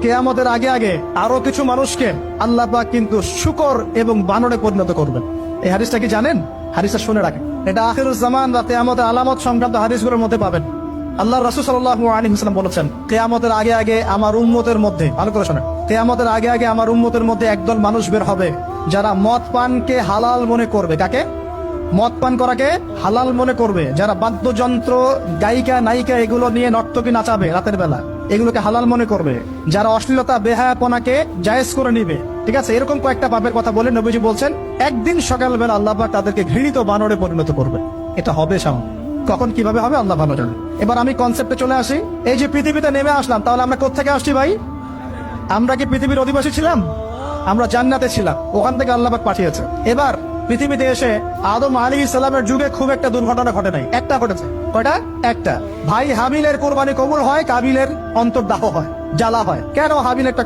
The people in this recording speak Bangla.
কিয়ামতের আগে আগে আরো কিছু মানুষকে আল্লাহ পাক কিন্তু শূকর এবং বানরে পরিণত করবেন। এই হাদিসটা কি জানেন? হাদিসটা শুনে রাখেন, এটা আখিরুজ জামান বা কিয়ামতের আলামত সংক্রান্ত হাদিসগুলোর মধ্যে পাবেন। আল্লাহ রাসূল সাল্লাল্লাহু আলাইহি ওয়াসাল্লাম বলেছেন, কিয়ামতের আগে আগে আমার উম্মতের মধ্যে, ভালো করে শোনেন, কিয়ামতের আগে আগে আমার উম্মতের মধ্যে একদল মানুষ বের হবে যারা মদ পানকে হালাল মনে করবে। কাকে? মদ পান করাকে হালাল মনে করবে। যারা বাদ্যযন্ত্র, গায়িকা, নায়িকা এগুলো নিয়ে নর্তকী নাচাবে রাতের বেলা, এগুলোকে হালাল মনে করবে। যারা অশ্লীলতা, বেহায়াপনাকে জায়েজ করে নিবে, ঠিক আছে, এরকম কয়েকটা পাপের কথা বলে নবীজি বলছেন একদিন সকালবেলা আল্লাহ পাক তাদেরকে ঘৃণিত বানরে পরিণত করবে। এটা হবে সামনে, কখন কিভাবে হবে আল্লাহ ভালো জানেন। এবার আমি কনসেপ্টে চলে আসি। এই যে পৃথিবীতে নেমে আসলাম, তাহলে আমরা কোত্থেকে আসছি ভাই? আমরা কি পৃথিবীর অধিবাসী ছিলাম? আমরা জান্নাতে ছিলাম, ওখান থেকে আল্লাহ পাক পাঠিয়েছে। এবার পৃথিবীতে এসে আদম আলাইহিস সালামের যুগে খুব একটা দুর্ঘটনা ঘটে নাই, একটা ঘটেছে। কয়টা? একটা। ভাই হাবিলের কোরবানি কবুল হয়, কাবিলের অন্তর্দাহ হয়, জ্বালা হয়। কেন হাবিল একটা